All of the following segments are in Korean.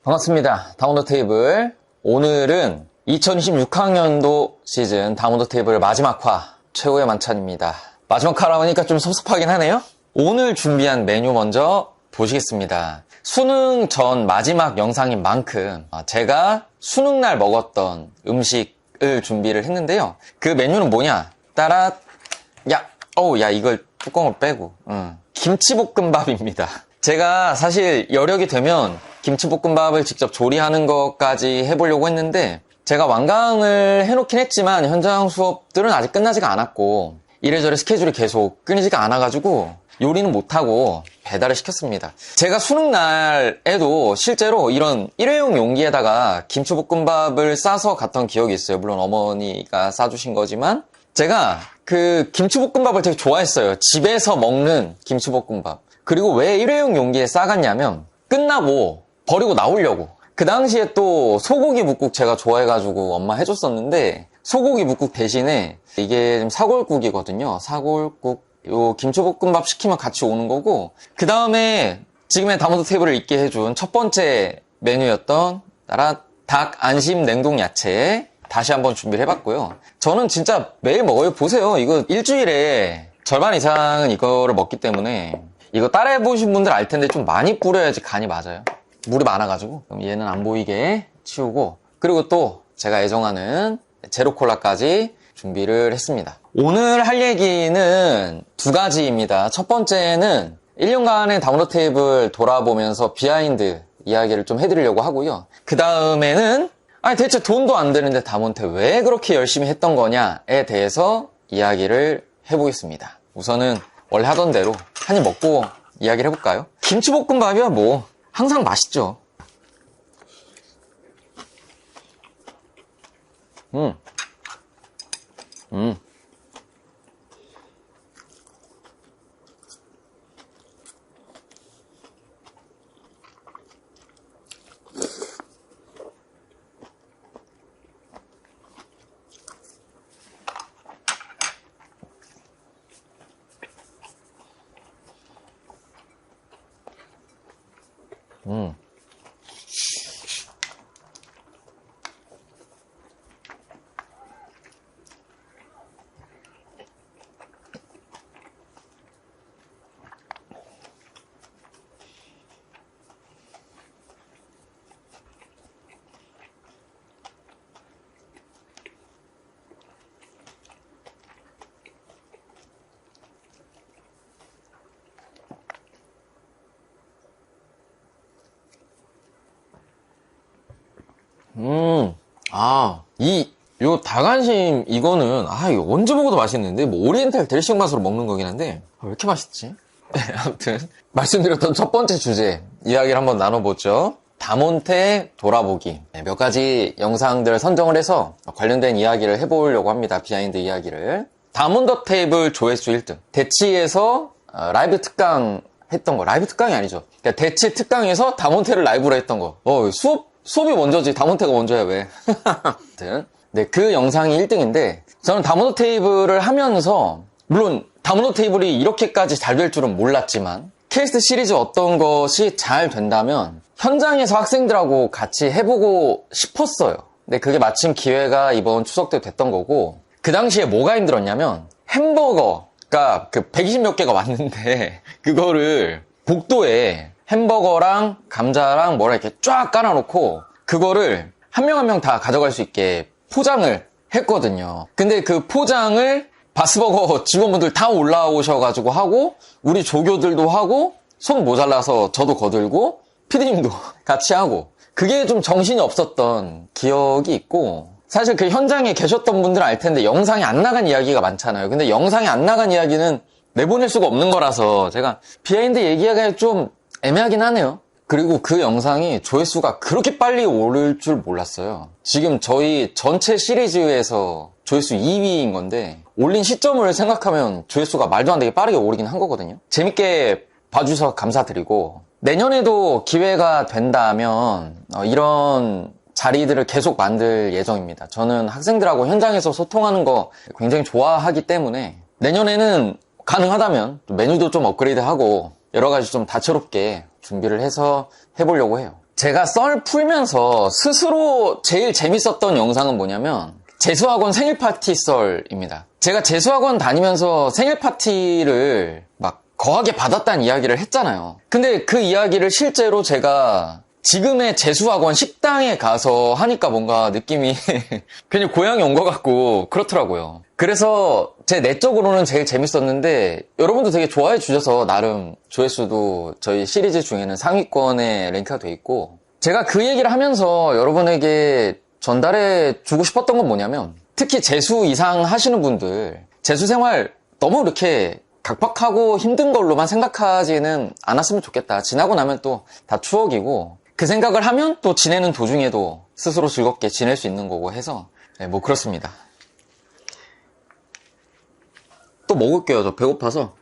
반갑습니다. 다운더 테이블. 오늘은 2026학년도 시즌 다운더 테이블 마지막 화 최고의 만찬입니다. 마지막 화라 하니까 좀 섭섭하긴 하네요. 오늘 준비한 메뉴 먼저 보시겠습니다. 수능 전 마지막 영상인 만큼 제가 수능날 먹었던 음식을 준비를 했는데요. 그 메뉴는 뭐냐? 따라 야 이걸 뚜껑을 빼고 김치볶음밥입니다. 제가 사실 여력이 되면 김치볶음밥을 직접 조리하는 것까지 해보려고 했는데 제가 완강을 해놓긴 했지만 현장 수업들은 아직 끝나지가 않았고 이래저래 스케줄이 계속 끊이지가 않아가지고 요리는 못하고 배달을 시켰습니다. 제가 수능날에도 실제로 이런 일회용 용기에다가 김치볶음밥을 싸서 갔던 기억이 있어요. 물론 어머니가 싸주신 거지만 제가 그 김치볶음밥을 되게 좋아했어요. 집에서 먹는 김치볶음밥. 그리고 왜 일회용 용기에 싸갔냐면 끝나고 버리고 나오려고. 그 당시에 또 소고기 뭇국 제가 좋아해가지고 엄마 해줬었는데 소고기 뭇국 대신에 이게 좀 사골국이거든요. 사골국. 요 김치볶음밥 시키면 같이 오는 거고 그 다음에 지금의 다운더 테이블을 있게 해준 첫 번째 메뉴였던 닭 안심 냉동 야채 다시 한번 준비를 해봤고요. 저는 진짜 매일 먹어요. 보세요. 이거 일주일에 절반 이상은 이거를 먹기 때문에 이거 따라해보신 분들 알 텐데 좀 많이 뿌려야지 간이 맞아요. 물이 많아가지고. 그럼 얘는 안 보이게 치우고 그리고 또 제가 애정하는 제로콜라까지 준비를 했습니다. 오늘 할 얘기는 두 가지입니다. 첫 번째는 1년간의 다운더 테이블 돌아보면서 비하인드 이야기를 좀 해드리려고 하고요. 그 다음에는 대체 돈도 안 되는데 다몬테 왜 그렇게 열심히 했던 거냐에 대해서 이야기를 해보겠습니다. 우선은 원래 하던 대로 한 입 먹고 이야기를 해볼까요? 김치볶음밥이야 뭐 항상 맛있죠. 요 닭안심 이거는 이거 언제 먹어도 맛있는데 뭐 오리엔탈 드레싱 맛으로 먹는 거긴 한데 왜 이렇게 맛있지? 네, 아무튼 말씀드렸던 첫 번째 주제 이야기를 한번 나눠보죠. 다몬테 돌아보기. 몇 가지 영상들을 선정을 해서 관련된 이야기를 해보려고 합니다. 비하인드 이야기를. 다운더 테이블 조회수 1등. 대치에서 라이브 특강 했던 거. 라이브 특강이 아니죠. 그러니까 대치 특강에서 다몬테를 라이브로 했던 거. 수업이 먼저지 다몬테가 먼저야 왜. 아무튼 네, 그 영상이 1등인데 저는 다운더 테이블을 하면서 물론 다운더 테이블이 이렇게까지 잘 될 줄은 몰랐지만 케이스트 시리즈 어떤 것이 잘 된다면 현장에서 학생들하고 같이 해보고 싶었어요. 근데 그게 마침 기회가 이번 추석 때 됐던 거고 그 당시에 뭐가 힘들었냐면 햄버거가 그 120 몇 개가 왔는데 그거를 복도에 햄버거랑 감자랑 이렇게 쫙 깔아놓고 그거를 한 명 한 명 다 가져갈 수 있게 포장을 했거든요. 근데 그 포장을 바스버거 직원분들 다 올라오셔가지고 하고 우리 조교들도 하고 손 모자라서 저도 거들고 피디님도 같이 하고 그게 좀 정신이 없었던 기억이 있고 사실 그 현장에 계셨던 분들은 알 텐데 영상이 안 나간 이야기가 많잖아요. 근데 영상이 안 나간 이야기는 내보낼 수가 없는 거라서 제가 비하인드 얘기하기가 좀 애매하긴 하네요. 그리고 그 영상이 조회수가 그렇게 빨리 오를 줄 몰랐어요. 지금 저희 전체 시리즈에서 조회수 2위인 건데 올린 시점을 생각하면 조회수가 말도 안 되게 빠르게 오르긴 한 거거든요. 재밌게 봐주셔서 감사드리고 내년에도 기회가 된다면 이런 자리들을 계속 만들 예정입니다. 저는 학생들하고 현장에서 소통하는 거 굉장히 좋아하기 때문에 내년에는 가능하다면 메뉴도 좀 업그레이드하고 여러 가지 좀 다채롭게 준비를 해서 해보려고 해요. 제가 썰 풀면서 스스로 제일 재밌었던 영상은 뭐냐면 재수학원 생일 파티 썰입니다. 제가 재수학원 다니면서 생일 파티를 막 거하게 받았다는 이야기를 했잖아요. 근데 그 이야기를 실제로 제가 지금의 재수학원 식당에 가서 하니까 뭔가 느낌이 괜히 고향에 온 것 같고 그렇더라고요. 그래서 제 내적으로는 제일 재밌었는데 여러분도 되게 좋아해 주셔서 나름 조회수도 저희 시리즈 중에는 상위권에 랭크가 돼 있고, 제가 그 얘기를 하면서 여러분에게 전달해 주고 싶었던 건 뭐냐면, 특히 재수 이상 하시는 분들 재수 생활 너무 이렇게 각박하고 힘든 걸로만 생각하지는 않았으면 좋겠다. 지나고 나면 또 다 추억이고, 그 생각을 하면 또 지내는 도중에도 스스로 즐겁게 지낼 수 있는 거고 해서 뭐 그렇습니다. 또 먹을게요. 저 배고파서.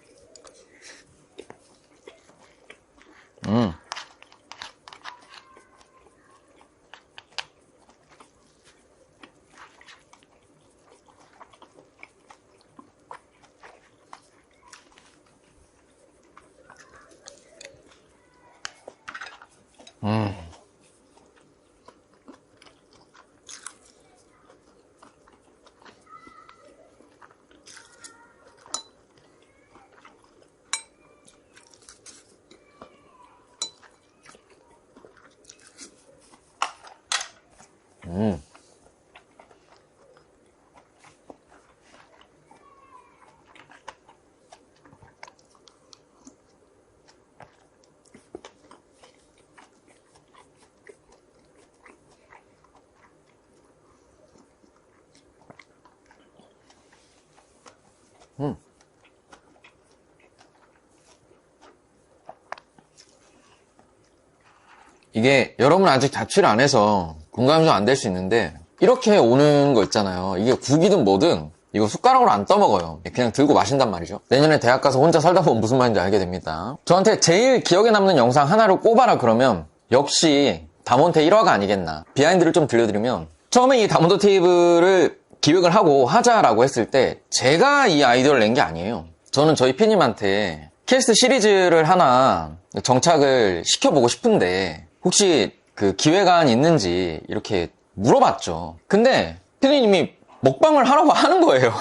이게 여러분 아직 자취를 안 해서 공감이 좀 안 될 수 있는데, 이렇게 오는 거 있잖아요. 이게 국이든 뭐든 이거 숟가락으로 안 떠먹어요. 그냥 들고 마신단 말이죠. 내년에 대학 가서 혼자 살다 보면 무슨 말인지 알게 됩니다. 저한테 제일 기억에 남는 영상 하나를 꼽아라 그러면 역시 다몬테 1화가 아니겠나. 비하인드를 좀 들려드리면, 처음에 이 다몬테 테이블을 기획을 하고 하자라고 했을 때 제가 이 아이디어를 낸 게 아니에요. 저는 저희 피님한테 캐스트 시리즈를 하나 정착을 시켜보고 싶은데 혹시 그 기획안 있는지 이렇게 물어봤죠. 근데 피디님이 먹방을 하라고 하는 거예요.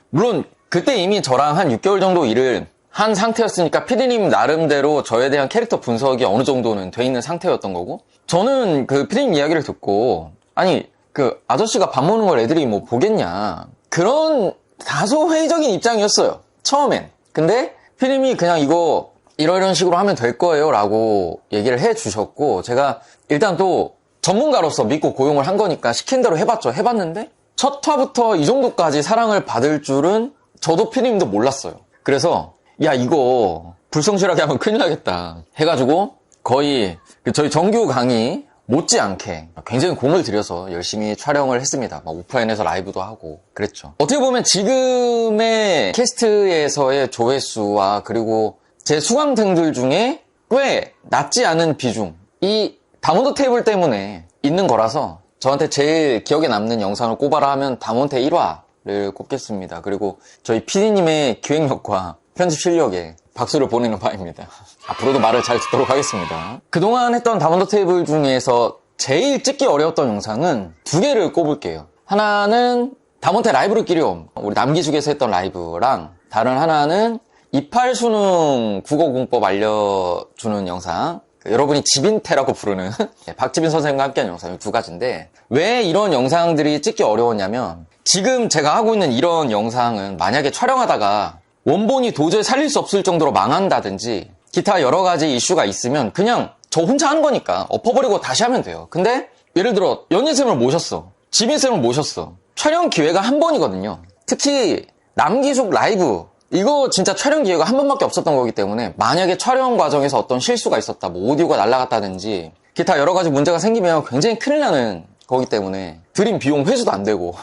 물론 그때 이미 저랑 한 6개월 정도 일을 한 상태였으니까 피디님 나름대로 저에 대한 캐릭터 분석이 어느 정도는 돼 있는 상태였던 거고, 저는 그 피디님 이야기를 듣고, 아니 그 아저씨가 밥 먹는 걸 애들이 뭐 보겠냐, 그런 다소 회의적인 입장이었어요 처음엔. 근데 피디님이 그냥 이거 이런 식으로 하면 될 거예요 라고 얘기를 해 주셨고, 제가 일단 또 전문가로서 믿고 고용을 한 거니까 시킨 대로 해봤죠. 해봤는데 첫 화부터 이 정도까지 사랑을 받을 줄은 저도 피디님도 몰랐어요. 그래서 야 이거 불성실하게 하면 큰일 나겠다 해가지고 거의 저희 정규 강의 못지않게 굉장히 공을 들여서 열심히 촬영을 했습니다. 막 오프라인에서 라이브도 하고 그랬죠. 어떻게 보면 지금의 캐스트에서의 조회수와 그리고 제 수강생들 중에 꽤 낮지 않은 비중이 다몬테 테이블 때문에 있는 거라서 저한테 제일 기억에 남는 영상을 꼽아라 하면 다몬테 1화를 꼽겠습니다. 그리고 저희 PD님의 기획력과 편집 실력에 박수를 보내는 바입니다. 앞으로도 말을 잘 듣도록 하겠습니다. 그동안 했던 다몬테 테이블 중에서 제일 찍기 어려웠던 영상은 두 개를 꼽을게요. 하나는 다몬테 라이브를 끼리옴, 우리 남기숙에서 했던 라이브랑, 다른 하나는 28 수능 국어공법 알려주는 영상, 여러분이 지빈태라고 부르는 박지빈 선생님과 함께한 영상, 이 두 가지인데, 왜 이런 영상들이 찍기 어려웠냐면, 지금 제가 하고 있는 이런 영상은 만약에 촬영하다가 원본이 도저히 살릴 수 없을 정도로 망한다든지 기타 여러 가지 이슈가 있으면 그냥 저 혼자 하는 거니까 엎어버리고 다시 하면 돼요. 근데 예를 들어 연예쌤을 모셨어, 지빈쌤을 모셨어, 촬영 기회가 한 번이거든요. 특히 남기숙 라이브, 이거 진짜 촬영 기회가 한 번밖에 없었던 거기 때문에 만약에 촬영 과정에서 어떤 실수가 있었다, 뭐 오디오가 날아갔다든지 기타 여러 가지 문제가 생기면 굉장히 큰일 나는 거기 때문에 들인 비용 회수도 안 되고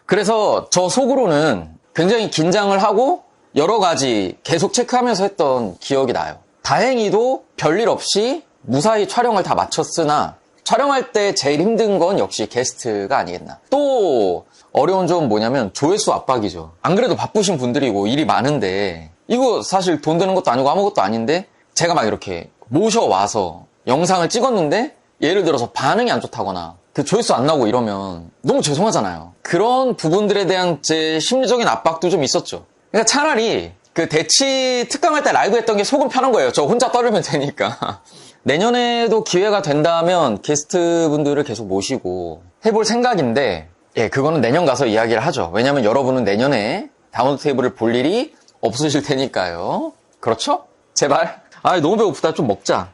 그래서 저 속으로는 굉장히 긴장을 하고 여러 가지 계속 체크하면서 했던 기억이 나요. 다행히도 별일 없이 무사히 촬영을 다 마쳤으나 촬영할 때 제일 힘든 건 역시 게스트가 아니겠나. 또 어려운 점은 뭐냐면 조회수 압박이죠. 안 그래도 바쁘신 분들이고 일이 많은데 이거 사실 돈 드는 것도 아니고 아무것도 아닌데 제가 막 이렇게 모셔와서 영상을 찍었는데 예를 들어서 반응이 안 좋다거나 그 조회수 안 나오고 이러면 너무 죄송하잖아요. 그런 부분들에 대한 제 심리적인 압박도 좀 있었죠. 그러니까 차라리 그 대치 특강할 때 라이브 했던 게 속은 편한 거예요. 저 혼자 떨으면 되니까. 내년에도 기회가 된다면 게스트분들을 계속 모시고 해볼 생각인데, 예, 그거는 내년 가서 이야기를 하죠. 왜냐면 여러분은 내년에 다운로드 테이블을 볼 일이 없으실 테니까요. 그렇죠? 제발. 아, 너무 배고프다. 좀 먹자.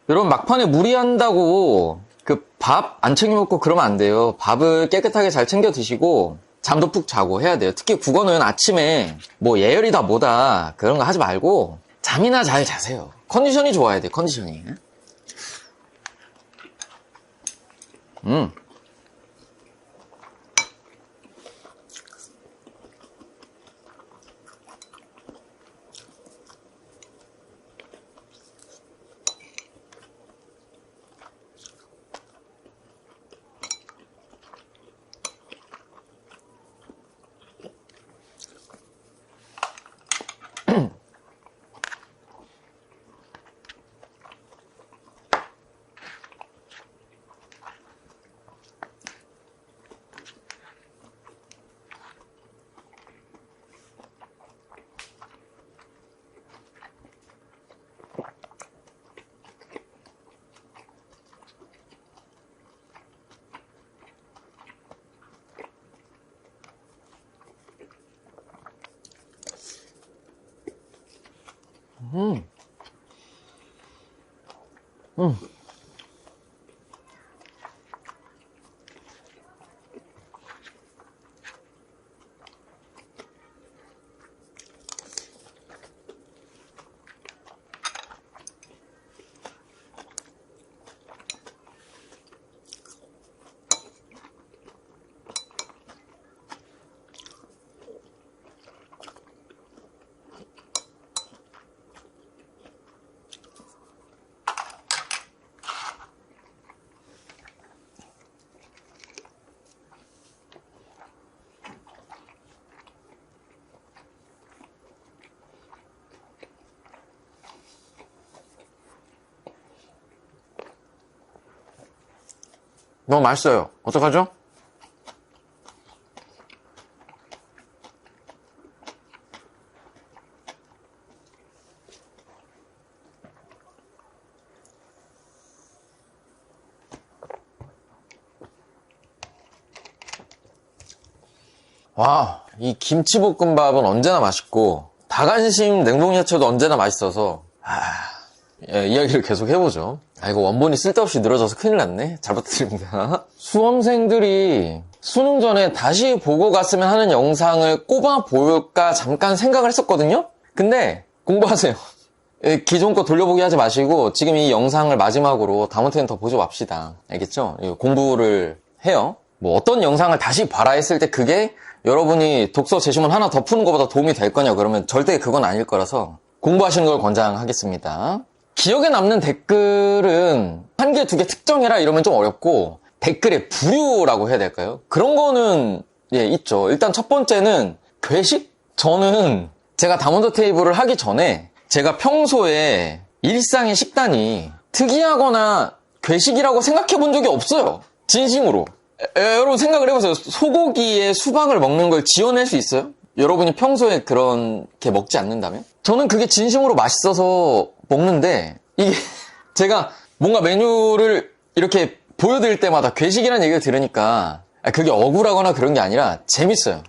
여러분, 막판에 무리한다고 그 밥 안 챙겨 먹고 그러면 안 돼요. 밥을 깨끗하게 잘 챙겨 드시고 잠도 푹 자고 해야 돼요. 특히 국어는 아침에 뭐 예열이다 뭐다 그런 거 하지 말고 잠이나 잘 자세요. 컨디션이 좋아야 돼, 컨디션이. 너무 맛있어요. 어떡하죠? 와, 이 김치볶음밥은 언제나 맛있고 닭안심 냉동야채도 언제나 맛있어서 예, 이야기를 계속 해보죠. 아, 이거 원본이 쓸데없이 늘어져서 큰일 났네. 잘 부탁드립니다. 수험생들이 수능 전에 다시 보고 갔으면 하는 영상을 꼽아 볼까 잠깐 생각을 했었거든요. 근데 공부하세요. 예, 기존 거 돌려보기 하지 마시고 지금 이 영상을 마지막으로 다음부터는 더 보지 맙시다. 알겠죠? 공부를 해요. 뭐 어떤 영상을 다시 봐라 했을 때 그게 여러분이 독서 제시문 하나 더 푸는 것보다 도움이 될 거냐 그러면 절대 그건 아닐 거라서 공부하시는 걸 권장하겠습니다. 기억에 남는 댓글은 한 개, 두 개 특정해라 이러면 좀 어렵고 댓글의 부류라고 해야 될까요? 그런 거는 예, 있죠. 일단 첫 번째는 괴식? 저는 제가 다운로드 테이블을 하기 전에 제가 평소에 일상의 식단이 특이하거나 괴식이라고 생각해 본 적이 없어요. 진심으로. 여러분 생각을 해보세요. 소고기에 수박을 먹는 걸 지어낼 수 있어요? 여러분이 평소에 그렇게 먹지 않는다면? 저는 그게 진심으로 맛있어서 먹는데 이게 제가 뭔가 메뉴를 이렇게 보여드릴 때마다 괴식이라는 얘기를 들으니까 그게 억울하거나 그런 게 아니라 재밌어요.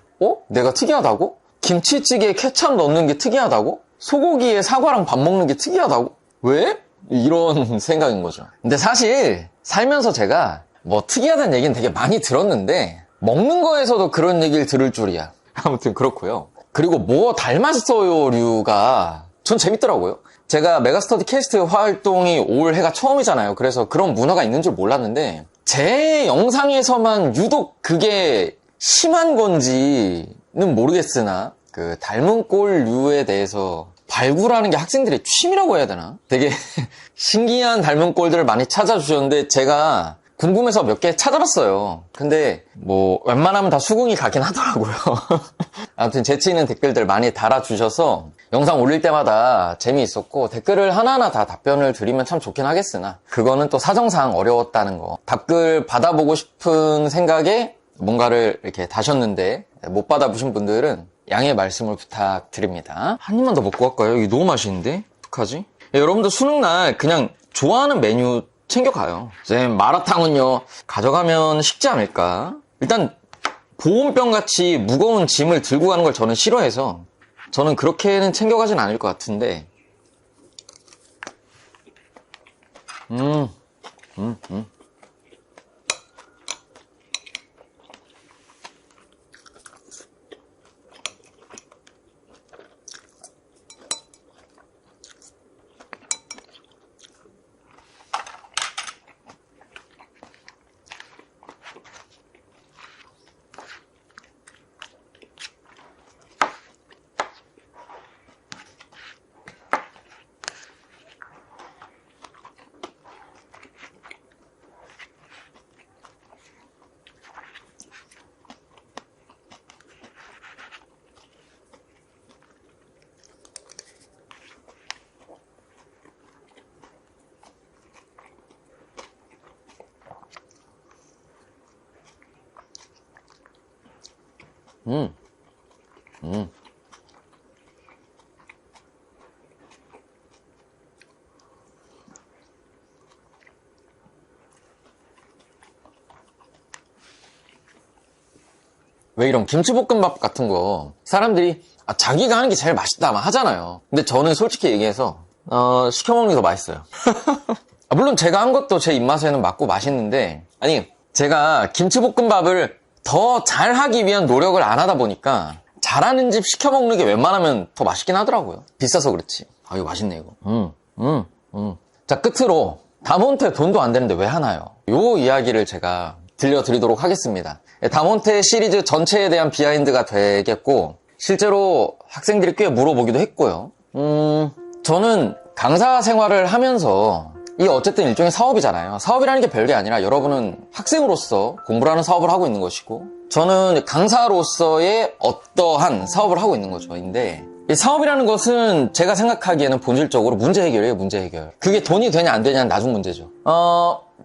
내가 특이하다고? 김치찌개에 케찹 넣는 게 특이하다고? 소고기에 사과랑 밥 먹는 게 특이하다고? 왜? 이런 생각인 거죠. 근데 사실 살면서 제가 뭐 특이하다는 얘기는 되게 많이 들었는데 먹는 거에서도 그런 얘기를 들을 줄이야. 아무튼 그렇고요. 그리고 뭐 닮았어요류가 전 재밌더라고요. 제가 메가스터디 캐스트 활동이 올해가 처음이잖아요. 그래서 그런 문화가 있는 줄 몰랐는데 제 영상에서만 유독 그게 심한 건지는 모르겠으나 그 닮은 꼴류에 대해서 발굴하는 게 학생들의 취미라고 해야 되나? 되게 신기한 닮은 꼴들을 많이 찾아주셨는데 제가 궁금해서 몇 개 찾아봤어요. 근데 뭐 웬만하면 다 수긍이 가긴 하더라고요. 아무튼 재치 있는 댓글들 많이 달아주셔서 영상 올릴 때마다 재미있었고, 댓글을 하나하나 다 답변을 드리면 참 좋긴 하겠으나 그거는 또 사정상 어려웠다는 거, 답글 받아보고 싶은 생각에 뭔가를 이렇게 다셨는데 못 받아보신 분들은 양해의 말씀을 부탁드립니다. 한 입만 더 먹고 갈까요? 이게 너무 맛있는데? 어떡하지? 여러분들 수능날 그냥 좋아하는 메뉴 챙겨가요. 쌤, 마라탕은요, 가져가면 식지 않을까? 일단 보온병같이 무거운 짐을 들고 가는 걸 저는 싫어해서 저는 그렇게는 챙겨가진 않을 것 같은데. 왜 이런 김치볶음밥 같은 거 사람들이 자기가 하는 게 제일 맛있다 막 하잖아요. 근데 저는 솔직히 얘기해서 시켜먹는 게 더 맛있어요. 물론 제가 한 것도 제 입맛에는 맞고 맛있는데, 아니 제가 김치볶음밥을 더 잘하기 위한 노력을 안 하다 보니까 잘하는 집 시켜먹는 게 웬만하면 더 맛있긴 하더라고요. 비싸서 그렇지. 이거 맛있네 이거. 자, 끝으로 다몬테 돈도 안 되는데 왜 하나요? 요 이야기를 제가 들려드리도록 하겠습니다. 다몬테 시리즈 전체에 대한 비하인드가 되겠고, 실제로 학생들이 꽤 물어보기도 했고요. 저는 강사 생활을 하면서, 이게 어쨌든 일종의 사업이잖아요. 사업이라는 게 별게 아니라 여러분은 학생으로서 공부를 하는 사업을 하고 있는 것이고, 저는 강사로서의 어떠한 사업을 하고 있는 거죠. 근데 이 사업이라는 것은 제가 생각하기에는 본질적으로 문제 해결이에요. 문제 해결. 그게 돈이 되냐 안 되냐는 나중 문제죠.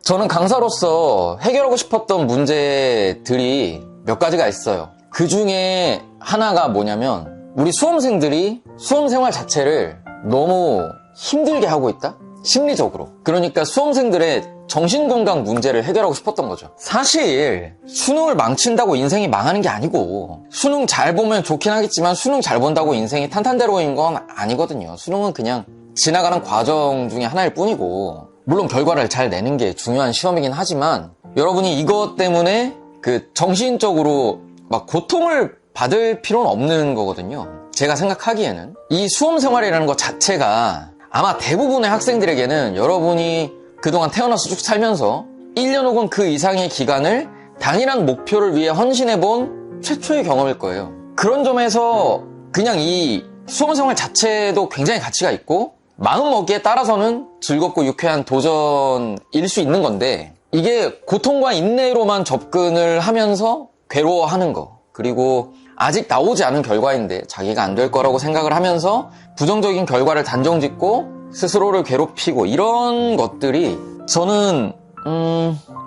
저는 강사로서 해결하고 싶었던 문제들이 몇 가지가 있어요. 그 중에 하나가 뭐냐면, 우리 수험생들이 수험생활 자체를 너무 힘들게 하고 있다? 심리적으로. 그러니까 수험생들의 정신건강 문제를 해결하고 싶었던 거죠. 사실 수능을 망친다고 인생이 망하는 게 아니고, 수능 잘 보면 좋긴 하겠지만 수능 잘 본다고 인생이 탄탄대로인 건 아니거든요. 수능은 그냥 지나가는 과정 중에 하나일 뿐이고, 물론 결과를 잘 내는 게 중요한 시험이긴 하지만 여러분이 이것 때문에 그 정신적으로 막 고통을 받을 필요는 없는 거거든요. 제가 생각하기에는 이 수험생활이라는 것 자체가 아마 대부분의 학생들에게는 여러분이 그동안 태어나서 쭉 살면서 1년 혹은 그 이상의 기간을 단일한 목표를 위해 헌신해본 최초의 경험일 거예요. 그런 점에서 그냥 이 수험생활 자체도 굉장히 가치가 있고, 마음먹기에 따라서는 즐겁고 유쾌한 도전일 수 있는 건데, 이게 고통과 인내로만 접근을 하면서 괴로워하는 거, 그리고 아직 나오지 않은 결과인데 자기가 안 될 거라고 생각을 하면서 부정적인 결과를 단정짓고 스스로를 괴롭히고, 이런 것들이 저는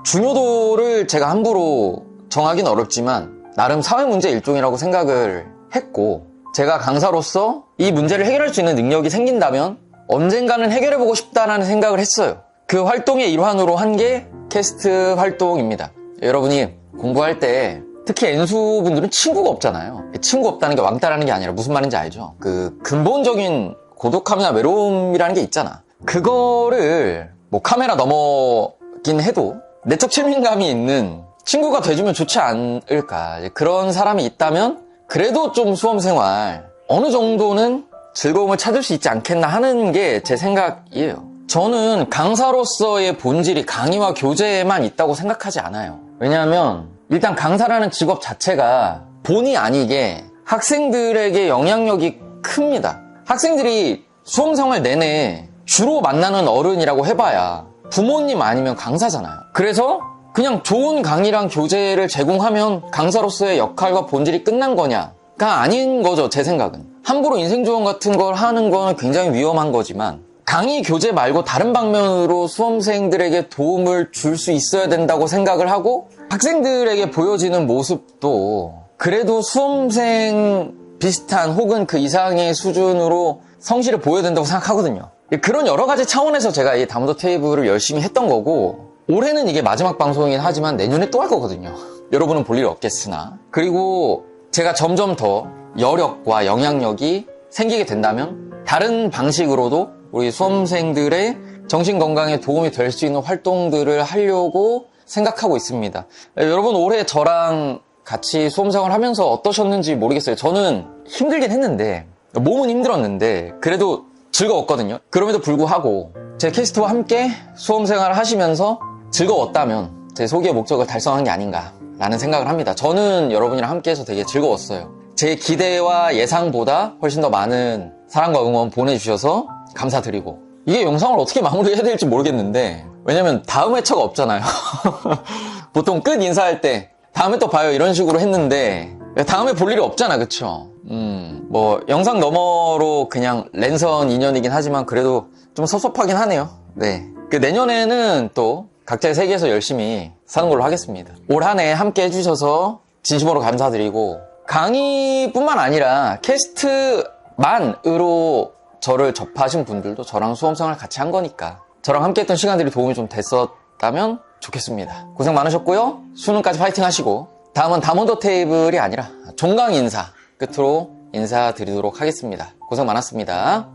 중요도를 제가 함부로 정하기는 어렵지만 나름 사회 문제 일종이라고 생각을 했고, 제가 강사로서 이 문제를 해결할 수 있는 능력이 생긴다면 언젠가는 해결해보고 싶다라는 생각을 했어요. 그 활동의 일환으로 한 게 캐스트 활동입니다. 여러분이 공부할 때 특히 N수분들은 친구가 없잖아요. 친구 없다는 게 왕따라는 게 아니라 무슨 말인지 알죠? 그 근본적인 고독함이나 외로움이라는 게 있잖아. 그거를 뭐 카메라 넘어긴 해도 내적 친밀감이 있는 친구가 돼주면 좋지 않을까. 그런 사람이 있다면 그래도 좀 수험생활 어느 정도는 즐거움을 찾을 수 있지 않겠나 하는 게 제 생각이에요. 저는 강사로서의 본질이 강의와 교재에만 있다고 생각하지 않아요. 왜냐하면 일단 강사라는 직업 자체가 본의 아니게 학생들에게 영향력이 큽니다. 학생들이 수험생활 내내 주로 만나는 어른이라고 해봐야 부모님 아니면 강사잖아요. 그래서 그냥 좋은 강의랑 교재를 제공하면 강사로서의 역할과 본질이 끝난 거냐가 아닌 거죠, 제 생각은. 함부로 인생 조언 같은 걸 하는 건 굉장히 위험한 거지만 강의 교재 말고 다른 방면으로 수험생들에게 도움을 줄 수 있어야 된다고 생각을 하고 학생들에게 보여지는 모습도 그래도 수험생 비슷한 혹은 그 이상의 수준으로 성실을 보여야 된다고 생각하거든요. 그런 여러 가지 차원에서 제가 이 다모더 테이블을 열심히 했던 거고 올해는 이게 마지막 방송이긴 하지만 내년에 또 할 거거든요. 여러분은 볼 일이 없겠으나. 그리고 제가 점점 더 여력과 영향력이 생기게 된다면 다른 방식으로도 우리 수험생들의 정신건강에 도움이 될 수 있는 활동들을 하려고 생각하고 있습니다. 여러분 올해 저랑 같이 수험생활 하면서 어떠셨는지 모르겠어요. 저는 힘들긴 했는데 몸은 힘들었는데 그래도 즐거웠거든요. 그럼에도 불구하고 제 캐스트와 함께 수험생활을 하시면서 즐거웠다면 제 소기의 목적을 달성한 게 아닌가라는 생각을 합니다. 저는 여러분이랑 함께해서 되게 즐거웠어요. 제 기대와 예상보다 훨씬 더 많은 사랑과 응원 보내주셔서 감사드리고 이게 영상을 어떻게 마무리해야 될지 모르겠는데 왜냐면 다음 회차가 없잖아요. 보통 끝 인사할 때 다음에 또 봐요 이런 식으로 했는데 다음에 볼 일이 없잖아, 그쵸? 뭐 영상 너머로 그냥 랜선 인연이긴 하지만 그래도 좀 섭섭하긴 하네요. 네, 그 내년에는 또 각자의 세계에서 열심히 사는 걸로 하겠습니다. 올 한 해 함께 해주셔서 진심으로 감사드리고 강의뿐만 아니라 캐스트만으로 저를 접하신 분들도 저랑 수험생활 같이 한 거니까 저랑 함께 했던 시간들이 도움이 좀 됐었다면 좋겠습니다. 고생 많으셨고요. 수능까지 파이팅 하시고 다음은 다모더 테이블이 아니라 종강 인사 끝으로 인사드리도록 하겠습니다. 고생 많았습니다.